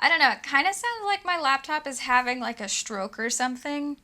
I don't know, it kind of sounds like my laptop is having like a stroke or something.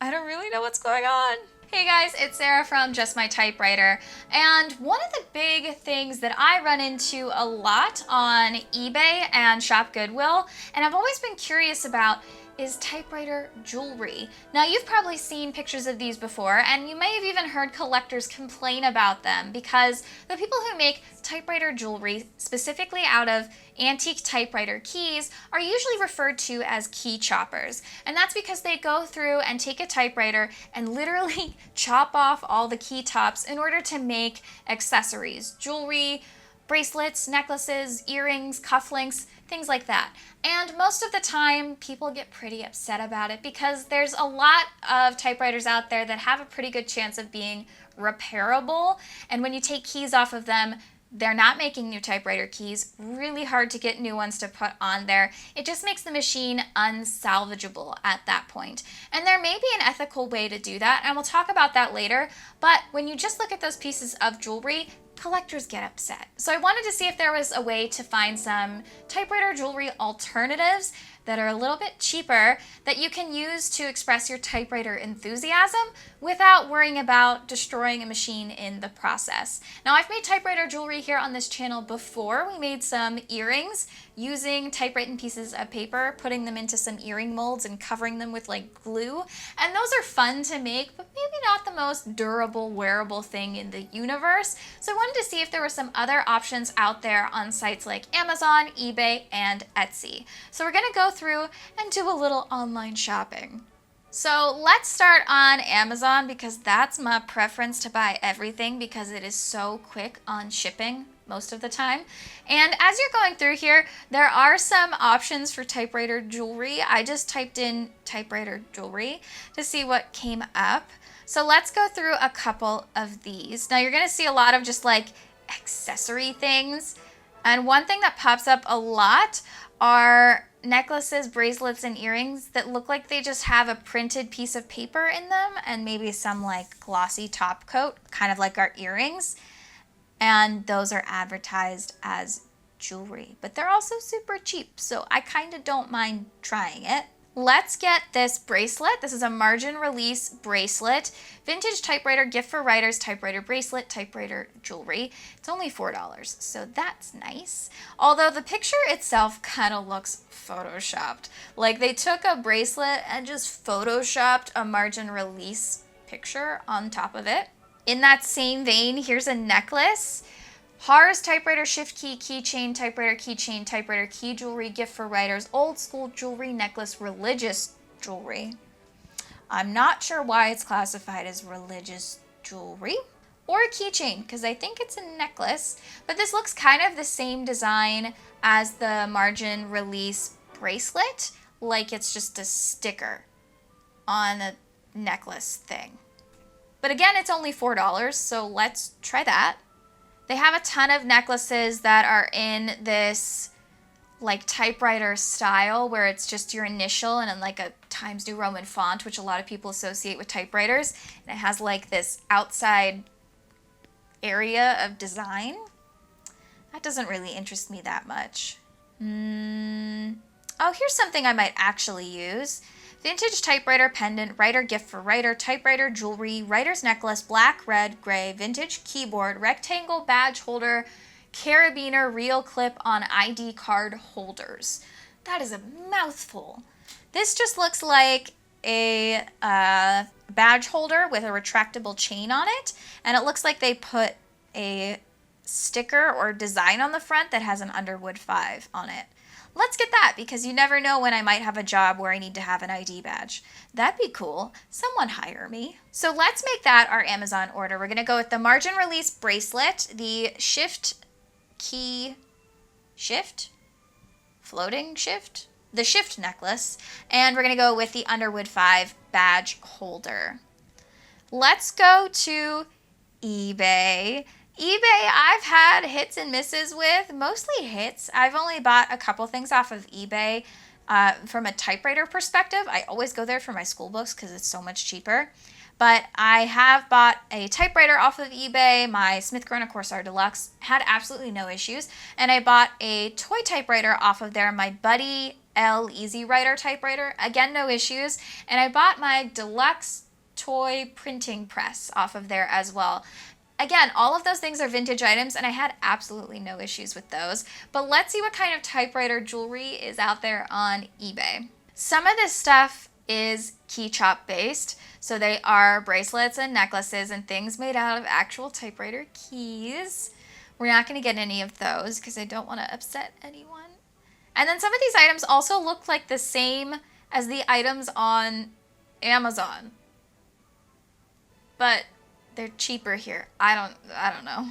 I don't really know what's going on. Hey guys, it's Sarah from Just My Typewriter, and one of the big things that I run into a lot on eBay and Shop Goodwill, and I've always been curious about, is typewriter jewelry. Now you've probably seen pictures of these before, and you may have even heard collectors complain about them because the people who make typewriter jewelry specifically out of antique typewriter keys are usually referred to as key choppers. And that's because they go through and take a typewriter and literally chop off all the key tops in order to make accessories, jewelry, bracelets, necklaces, earrings, cufflinks, things like that. And most of the time, people get pretty upset about it because there's a lot of typewriters out there that have a pretty good chance of being repairable. And when you take keys off of them, they're not making new typewriter keys, really hard to get new ones to put on there. It just makes the machine unsalvageable at that point. And there may be an ethical way to do that, and we'll talk about that later. But when you just look at those pieces of jewelry, collectors get upset. So I wanted to see if there was a way to find some typewriter jewelry alternatives that are a little bit cheaper that you can use to express your typewriter enthusiasm without worrying about destroying a machine in the process. Now, I've made typewriter jewelry here on this channel before. We made some earrings using typewritten pieces of paper, putting them into some earring molds and covering them with like glue. And those are fun to make, but maybe not the most durable, wearable thing in the universe. So I wanted to see if there were some other options out there on sites like Amazon, eBay, and Etsy. So we're gonna go through and do a little online shopping. So let's start on Amazon because that's my preference to buy everything because it is so quick on shipping most of the time. And as you're going through here, there are some options for typewriter jewelry. I just typed in typewriter jewelry to see what came up. So let's go through a couple of these. Now you're gonna see a lot of just like accessory things. And one thing that pops up a lot are necklaces, bracelets, and earrings that look like they just have a printed piece of paper in them and maybe some like glossy top coat, kind of like our earrings. And those are advertised as jewelry, but they're also super cheap, so I kind of don't mind trying it. Let's get this bracelet. This is a margin release bracelet. Vintage typewriter gift for writers, typewriter bracelet, typewriter jewelry. It's only $4, so that's nice. Although the picture itself kind of looks photoshopped. Like they took a bracelet and just photoshopped a margin release picture on top of it. In that same vein, here's a necklace. HARS typewriter shift key, keychain, typewriter key jewelry, gift for writers, old school jewelry, necklace, religious jewelry. I'm not sure why it's classified as religious jewelry or a keychain because I think it's a necklace, but this looks kind of the same design as the margin release bracelet, like it's just a sticker on a necklace thing. But again, it's only $4, so let's try that. They have a ton of necklaces that are in this like typewriter style where it's just your initial and in like a Times New Roman font, which a lot of people associate with typewriters. And it has like this outside area of design. That doesn't really interest me that much. Oh, here's something I might actually use. Vintage typewriter pendant, writer gift for writer, typewriter jewelry, writer's necklace, black, red, gray, vintage keyboard, rectangle badge holder, carabiner, real clip on ID card holders. That is a mouthful. This just looks like a badge holder with a retractable chain on it, and it looks like they put a sticker or design on the front that has an Underwood 5 on it. Let's get that because you never know when I might have a job where I need to have an ID badge. That'd be cool. Someone hire me. So let's make that our Amazon order. We're going to go with the margin release bracelet, the the shift necklace, and we're going to go with the Underwood 5 badge holder. Let's go to eBay. eBay, I've had hits and misses with, mostly hits. I've only bought a couple things off of eBay from a typewriter perspective. I always go there for my school books because it's so much cheaper. but I have bought a typewriter off of eBay. My Smith Corona Corsair Deluxe had absolutely no issues. And I bought a toy typewriter off of there, my Buddy L Easy Writer typewriter. Again, no issues. And I bought my Deluxe toy printing press off of there as well. Again, all of those things are vintage items, and I had absolutely no issues with those. But let's see what kind of typewriter jewelry is out there on eBay. Some of this stuff is key chop based. So they are bracelets and necklaces and things made out of actual typewriter keys. We're not going to get any of those because I don't want to upset anyone. And then some of these items also look like the same as the items on Amazon, but they're cheaper here. I don't know.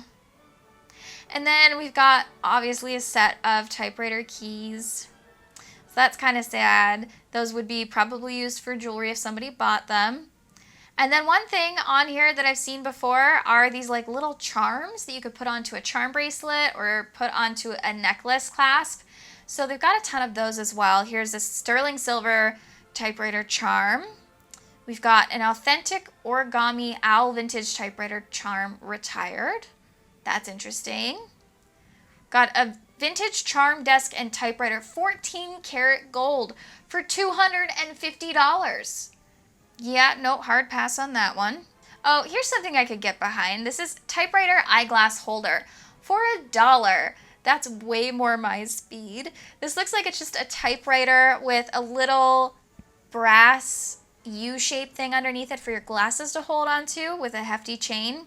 And then we've got obviously a set of typewriter keys. So that's kind of sad. Those would be probably used for jewelry if somebody bought them. And then one thing on here that I've seen before are these like little charms that you could put onto a charm bracelet or put onto a necklace clasp. So they've got a ton of those as well. Here's a sterling silver typewriter charm. We've got an authentic origami owl vintage typewriter charm retired. That's interesting. Got a vintage charm desk and typewriter 14 karat gold for $250. Yeah, no, hard pass on that one. Oh, here's something I could get behind. This is typewriter eyeglass holder for $1. That's way more my speed. This looks like it's just a typewriter with a little brass U-shaped thing underneath it for your glasses to hold onto with a hefty chain.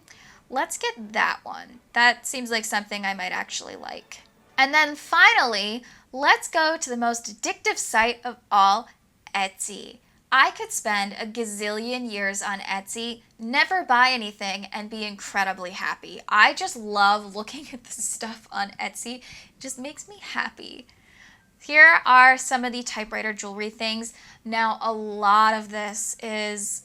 Let's get that one. That seems like something I might actually like. And then finally, let's go to the most addictive site of all, Etsy. I could spend a gazillion years on Etsy, never buy anything, and be incredibly happy. I just love looking at this stuff on Etsy. It just makes me happy. Here are some of the typewriter jewelry things. Now, a lot of this is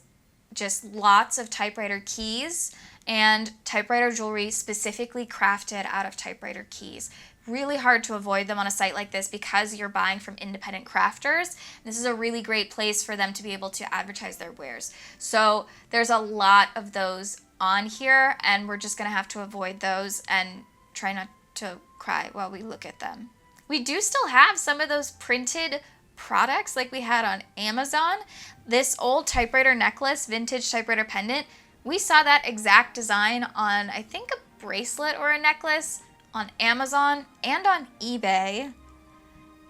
just lots of typewriter keys and typewriter jewelry specifically crafted out of typewriter keys. Really hard to avoid them on a site like this because you're buying from independent crafters. This is a really great place for them to be able to advertise their wares. So there's a lot of those on here, and we're just gonna have to avoid those and try not to cry while we look at them. We do still have some of those printed products like we had on Amazon. This old typewriter necklace, vintage typewriter pendant, we saw that exact design on, I think, a bracelet or a necklace on Amazon and on eBay.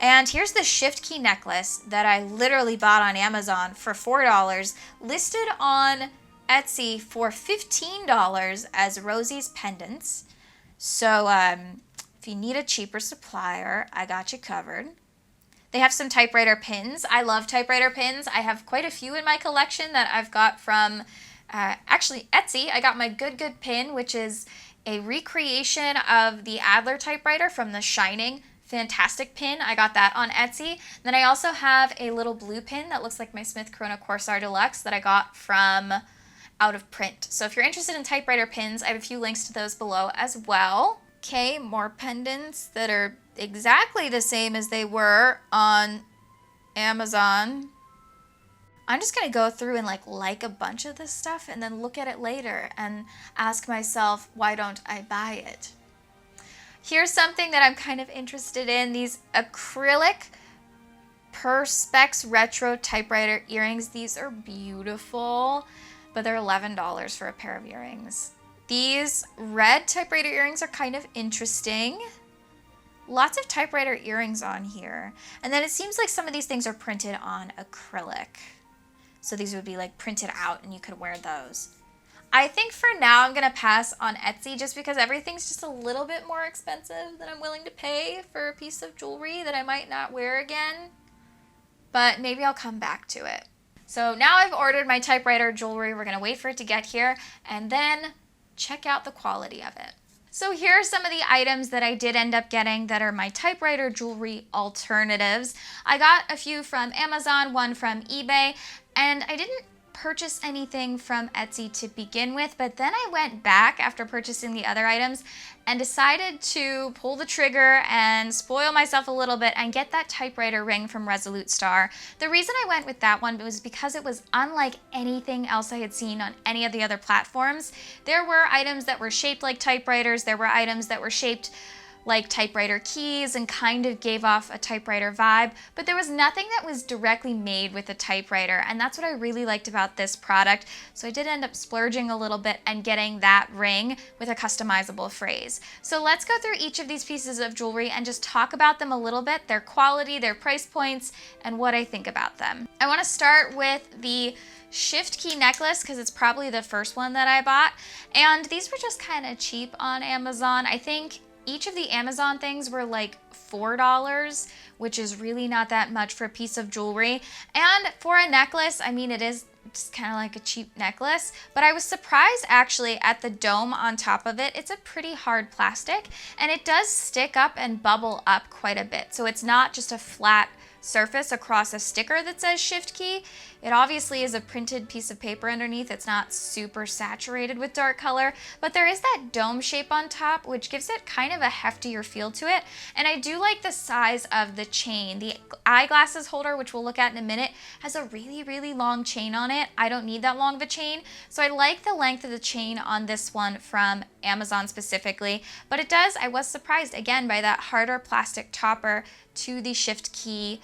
And here's the shift key necklace that I literally bought on Amazon for $4, listed on Etsy for $15 as Rosie's pendants. So if you need a cheaper supplier, I got you covered. They have some typewriter pins. I love typewriter pins. I have quite a few in my collection that I've got from actually Etsy. I got my Good pin, which is a recreation of the Adler typewriter from The Shining. Fantastic pin. I got that on Etsy. Then I also have a little blue pin that looks like my Smith Corona Corsair Deluxe that I got from Out of Print. So if you're interested in typewriter pins, I have a few links to those below as well. Okay, more pendants that are exactly the same as they were on Amazon. I'm just going to go through and like a bunch of this stuff and then look at it later and ask myself, why don't I buy it? Here's something that I'm kind of interested in. These acrylic Perspex retro typewriter earrings. These are beautiful, but they're $11 for a pair of earrings. These red typewriter earrings are kind of interesting. Lots of typewriter earrings on here. And then it seems like some of these things are printed on acrylic. So these would be like printed out and you could wear those. I think for now I'm gonna pass on Etsy just because everything's just a little bit more expensive than I'm willing to pay for a piece of jewelry that I might not wear again. But maybe I'll come back to it. So now I've ordered my typewriter jewelry. We're gonna wait for it to get here and then check out the quality of it. So here are some of the items that I did end up getting that are my typewriter jewelry alternatives. I got a few from Amazon, one from eBay, and I didn't purchase anything from Etsy to begin with, but then I went back after purchasing the other items and decided to pull the trigger and spoil myself a little bit and get that typewriter ring from Resolute Star. The reason I went with that one was because it was unlike anything else I had seen on any of the other platforms. There were items that were shaped like typewriters, there were items that were shaped like typewriter keys and kind of gave off a typewriter vibe, but there was nothing that was directly made with a typewriter, and that's what I really liked about this product. So I did end up splurging a little bit and getting that ring with a customizable phrase. So let's go through each of these pieces of jewelry and just talk about them a little bit, their quality, their price points, and what I think about them. I want to start with the shift key necklace because it's probably the first one that I bought, and these were just kind of cheap on Amazon. I think each of the Amazon things were like $4, which is really not that much for a piece of jewelry. And for a necklace, I mean, it is just kind of like a cheap necklace, but I was surprised actually at the dome on top of it. It's a pretty hard plastic and it does stick up and bubble up quite a bit. So it's not just a flat surface across a sticker that says shift key. It obviously is a printed piece of paper underneath. It's not super saturated with dark color, but there is that dome shape on top, which gives it kind of a heftier feel to it. And I do like the size of the chain. The eyeglasses holder, which we'll look at in a minute, has a really, really long chain on it. I don't need that long of a chain, so I like the length of the chain on this one from Amazon specifically, but it does, I was surprised again by that harder plastic topper to the shift key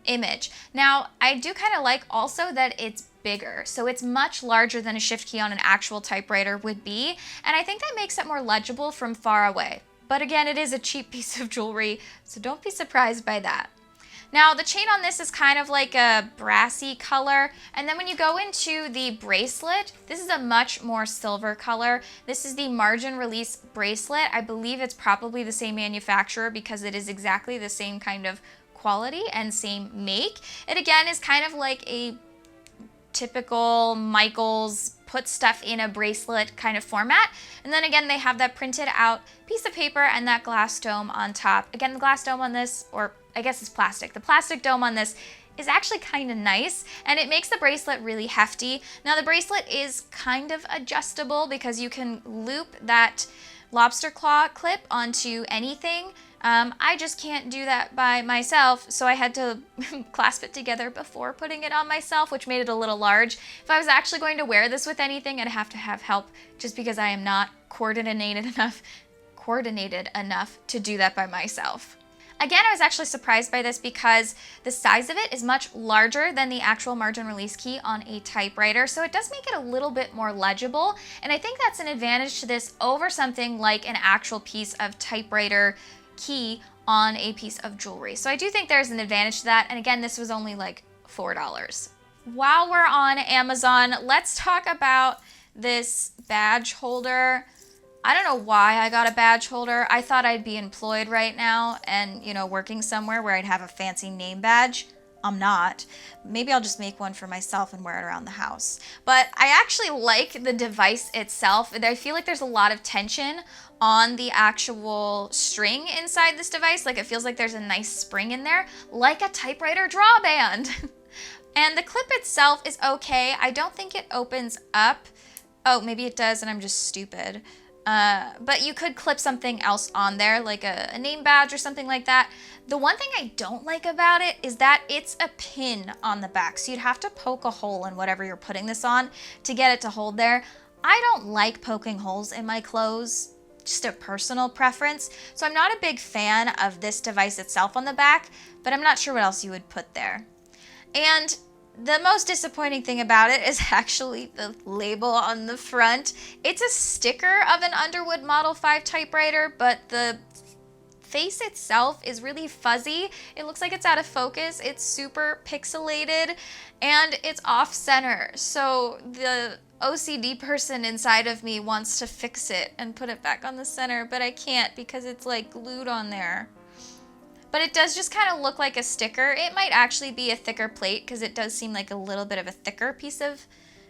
image. Now, I do kind of like also that it's bigger, so it's much larger than a shift key on an actual typewriter would be, and I think that makes it more legible from far away. But again, it is a cheap piece of jewelry, so don't be surprised by that. Now, the chain on this is kind of like a brassy color, and then when you go into the bracelet, this is a much more silver color. This is the margin release bracelet. I believe it's probably the same manufacturer because it is exactly the same kind of quality and same make. It again is kind of like a typical Michaels put stuff in a bracelet kind of format. And then again, they have that printed out piece of paper and that glass dome on top. Again, the glass dome on this, or I guess it's plastic. The plastic dome on this is actually kind of nice and it makes the bracelet really hefty. Now the bracelet is kind of adjustable because you can loop that lobster claw clip onto anything. I just can't do that by myself, so I had to clasp it together before putting it on myself, which made it a little large. If I was actually going to wear this with anything, I'd have to have help just because I am not coordinated enough to do that by myself. Again, I was actually surprised by this because the size of it is much larger than the actual margin release key on a typewriter, so it does make it a little bit more legible, and I think that's an advantage to this over something like an actual piece of typewriter key on a piece of jewelry. So I do think there's an advantage to that, and again, this was only like $4. While we're on Amazon, let's talk about this badge holder. I don't know why I got a badge holder. I thought I'd be employed right now and, you know, working somewhere where I'd have a fancy name badge. I'm not. Maybe I'll just make one for myself and wear it around the house. But I actually like the device itself. I feel like there's a lot of tension on the actual string inside this device. Like it feels like there's a nice spring in there, like a typewriter drawband. And the clip itself is okay. I don't think it opens up. Oh, maybe it does and I'm just stupid. But you could clip something else on there, like a name badge or something like that. The one thing I don't like about it is that it's a pin on the back, so you'd have to poke a hole in whatever you're putting this on to get it to hold there. I don't like poking holes in my clothes, just a personal preference, so I'm not a big fan of this device itself on the back, but I'm not sure what else you would put there. And the most disappointing thing about it is actually the label on the front. It's a sticker of an Underwood Model 5 typewriter, but the face itself is really fuzzy. It looks like it's out of focus. It's super pixelated and it's off center. So the OCD person inside of me wants to fix it and put it back on the center, but I can't because it's like glued on there. But it does just kind of look like a sticker. It might actually be a thicker plate because it does seem like a little bit of a thicker piece of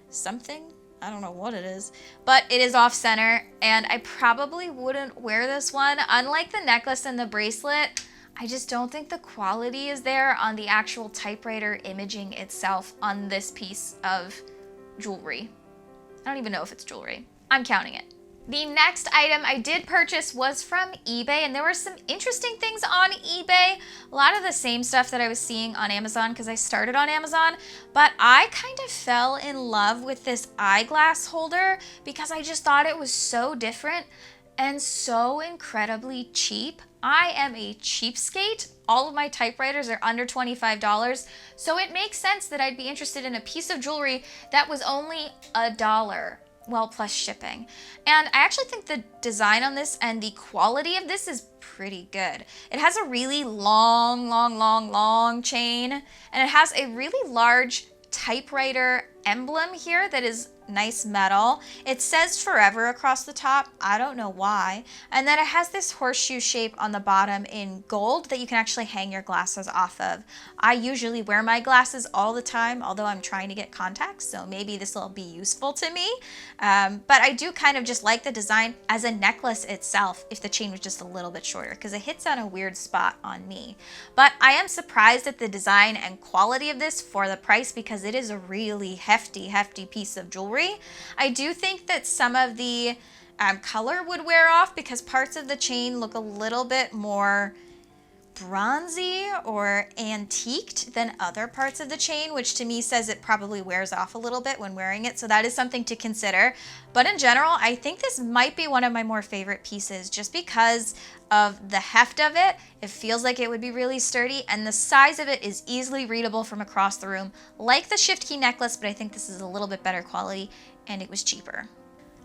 something. I don't know what it is, but it is off center and I probably wouldn't wear this one. Unlike the necklace and the bracelet, I just don't think the quality is there on the actual typewriter imaging itself on this piece of jewelry. I don't even know if it's jewelry. I'm counting it. The next item I did purchase was from eBay, and there were some interesting things on eBay. A lot of the same stuff that I was seeing on Amazon because I started on Amazon, but I kind of fell in love with this eyeglass holder because I just thought it was so different and so incredibly cheap. I am a cheapskate. All of my typewriters are under $25, so it makes sense that I'd be interested in a piece of jewelry that was only $1. Well, plus shipping. And I actually think the design on this and the quality of this is pretty good. It has a really long chain, and it has a really large typewriter emblem here that is nice metal. It says forever across the top. I don't know why. And then it has this horseshoe shape on the bottom in gold that you can actually hang your glasses off of. I usually wear my glasses all the time, although I'm trying to get contacts, so maybe this will be useful to me. But I do kind of just like the design as a necklace itself if the chain was just a little bit shorter, because it hits on a weird spot on me. But I am surprised at the design and quality of this for the price, because it is a really hefty piece of jewelry. I do think that some of the color would wear off because parts of the chain look a little bit more bronzy or antiqued than other parts of the chain, which to me says it probably wears off a little bit when wearing it. So that is something to consider. But in general, I think this might be one of my more favorite pieces just because of the heft of it. It feels like it would be really sturdy, and the size of it is easily readable from across the room, like the shift key necklace, but I think this is a little bit better quality and it was cheaper.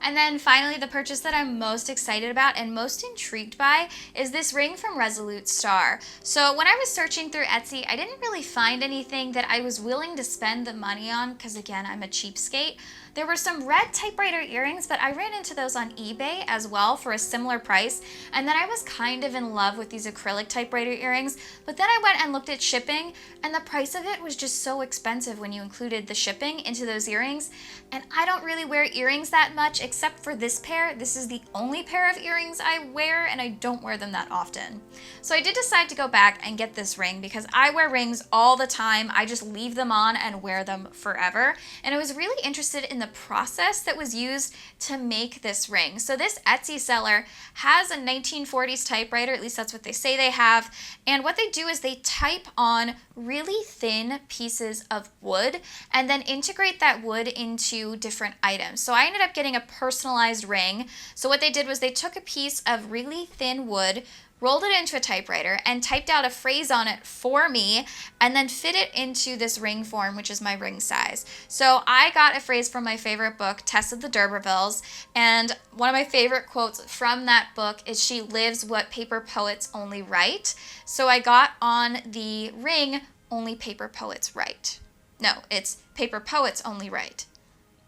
And then finally, the purchase that I'm most excited about and most intrigued by is this ring from Resolute Star. So when I was searching through Etsy, I didn't really find anything that I was willing to spend the money on because, again, I'm a cheapskate. There were some red typewriter earrings, but I ran into those on eBay as well for a similar price. And then I was kind of in love with these acrylic typewriter earrings, but then I went and looked at shipping, and the price of it was just so expensive when you included the shipping into those earrings. And I don't really wear earrings that much except for this pair. This is the only pair of earrings I wear, and I don't wear them that often. So I did decide to go back and get this ring because I wear rings all the time. I just leave them on and wear them forever. And I was really interested in the process that was used to make this ring. So this Etsy seller has a 1940s typewriter, at least that's what they say they have. And what they do is they type on really thin pieces of wood and then integrate that wood into different items. So I ended up getting a personalized ring. So what they did was they took a piece of really thin wood, rolled it into a typewriter, and typed out a phrase on it for me, and then fit it into this ring form, which is my ring size. So I got a phrase from my favorite book, Tess of the D'Urbervilles, and one of my favorite quotes from that book is, "She lives what paper poets only write." So I got on the ring, "Only paper poets write." No, it's "Paper poets only write."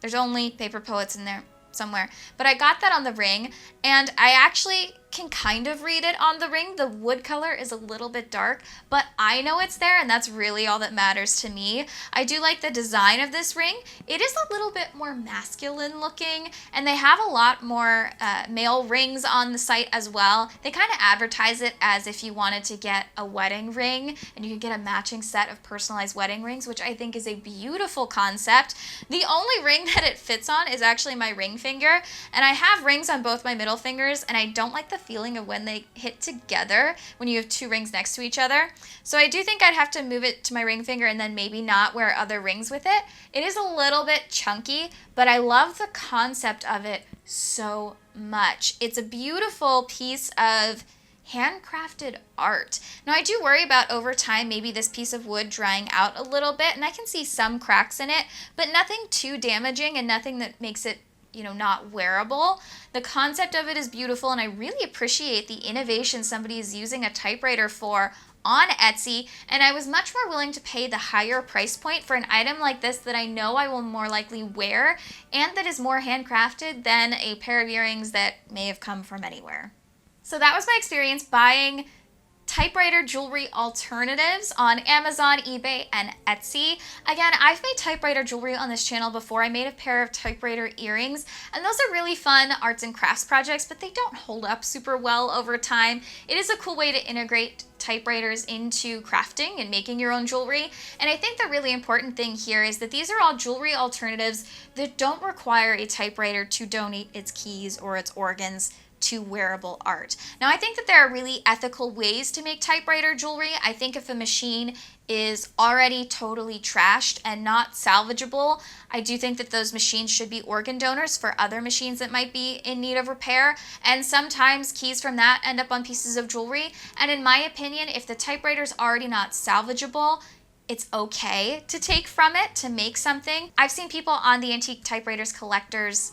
There's only paper poets in there somewhere. But I got that on the ring, and I actually can kind of read it on the ring. The wood color is a little bit dark, but I know it's there, and that's really all that matters to me. I do like the design of this ring. It is a little bit more masculine looking, and they have a lot more male rings on the site as well. They kind of advertise it as if you wanted to get a wedding ring, and you could get a matching set of personalized wedding rings, which I think is a beautiful concept. The only ring that it fits on is actually my ring finger, and I have rings on both my middle fingers, and I don't like the feeling of when they hit together when you have two rings next to each other. So I do think I'd have to move it to my ring finger and then maybe not wear other rings with it. It is a little bit chunky, but I love the concept of it so much. It's a beautiful piece of handcrafted art. Now I do worry about over time maybe this piece of wood drying out a little bit, and I can see some cracks in it, but nothing too damaging and nothing that makes it not wearable. The concept of it is beautiful, and I really appreciate the innovation somebody is using a typewriter for on Etsy, and I was much more willing to pay the higher price point for an item like this that I know I will more likely wear and that is more handcrafted than a pair of earrings that may have come from anywhere. So that was my experience buying typewriter jewelry alternatives on Amazon, eBay, and Etsy. Again, I've made typewriter jewelry on this channel before. I made a pair of typewriter earrings, and those are really fun arts and crafts projects, but they don't hold up super well over time. It is a cool way to integrate typewriters into crafting and making your own jewelry. And I think the really important thing here is that these are all jewelry alternatives that don't require a typewriter to donate its keys or its organs to wearable art. Now, I think that there are really ethical ways to make typewriter jewelry. I think if a machine is already totally trashed and not salvageable, I do think that those machines should be organ donors for other machines that might be in need of repair. And sometimes keys from that end up on pieces of jewelry. And in my opinion, if the typewriter's already not salvageable, it's okay to take from it to make something. I've seen people on the Antique Typewriter Collectors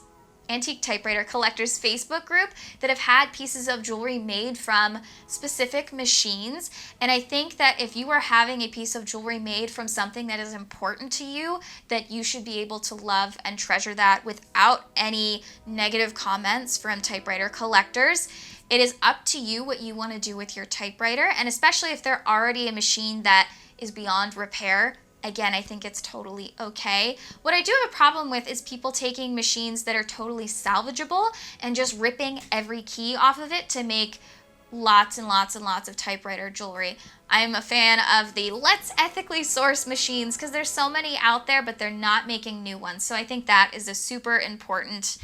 Facebook group that have had pieces of jewelry made from specific machines. And I think that if you are having a piece of jewelry made from something that is important to you, that you should be able to love and treasure that without any negative comments from typewriter collectors. It is up to you what you want to do with your typewriter, and especially if they're already a machine that is beyond repair. Again, I think it's totally okay. What I do have a problem with is people taking machines that are totally salvageable and just ripping every key off of it to make lots and lots and lots of typewriter jewelry. I'm a fan of the let's ethically source machines because there's so many out there, but they're not making new ones. So I think that is a super important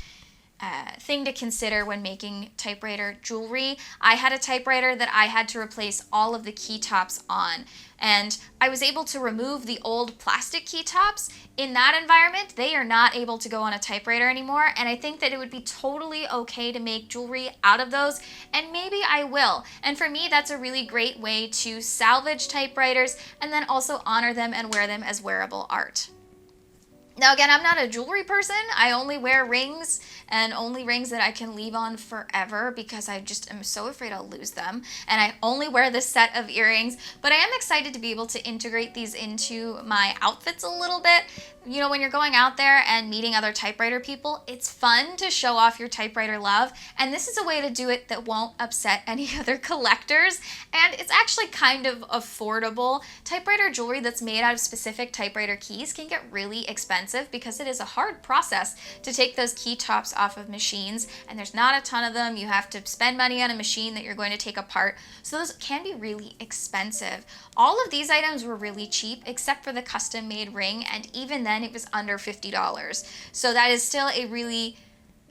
thing to consider when making typewriter jewelry. I had a typewriter that I had to replace all of the key tops on, and I was able to remove the old plastic key tops. In that environment, they are not able to go on a typewriter anymore, and I think that it would be totally okay to make jewelry out of those, and maybe I will. And for me, that's a really great way to salvage typewriters and then also honor them and wear them as wearable art. Now again, I'm not a jewelry person. I only wear rings, and only rings that I can leave on forever because I just am so afraid I'll lose them. And I only wear this set of earrings, but I am excited to be able to integrate these into my outfits a little bit. You know, when you're going out there and meeting other typewriter people, it's fun to show off your typewriter love, and this is a way to do it that won't upset any other collectors, and it's actually kind of affordable. Typewriter jewelry that's made out of specific typewriter keys can get really expensive because it is a hard process to take those key tops off of machines, and there's not a ton of them. You have to spend money on a machine that you're going to take apart, so those can be really expensive. All of these items were really cheap except for the custom made ring, and even then it was under $50. So that is still a really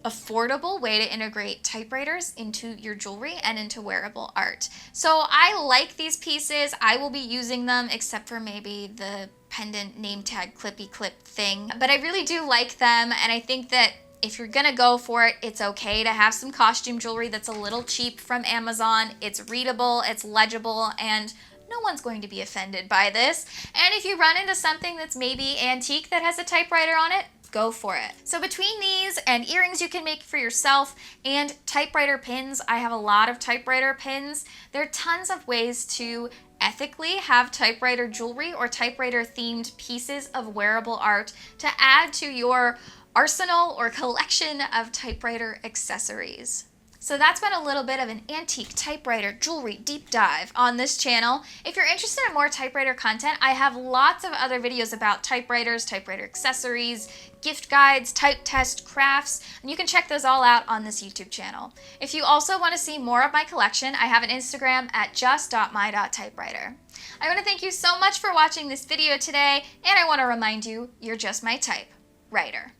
affordable way to integrate typewriters into your jewelry and into wearable art. So I like these pieces. I will be using them except for maybe the pendant name tag clippy clip thing, but I really do like them, and I think that if you're gonna go for it, it's okay to have some costume jewelry that's a little cheap from Amazon. It's readable, it's legible, and no one's going to be offended by this. And if you run into something that's maybe antique that has a typewriter on it, go for it. So between these and earrings you can make for yourself and typewriter pins, I have a lot of typewriter pins. There are tons of ways to ethically have typewriter jewelry or typewriter themed pieces of wearable art to add to your arsenal or collection of typewriter accessories. So that's been a little bit of an antique typewriter jewelry deep dive on this channel. If you're interested in more typewriter content, I have lots of other videos about typewriters, typewriter accessories, gift guides, type test, crafts, and you can check those all out on this YouTube channel. If you also want to see more of my collection, I have an Instagram at just.my.typewriter. I want to thank you so much for watching this video today, and I want to remind you, you're just my typewriter.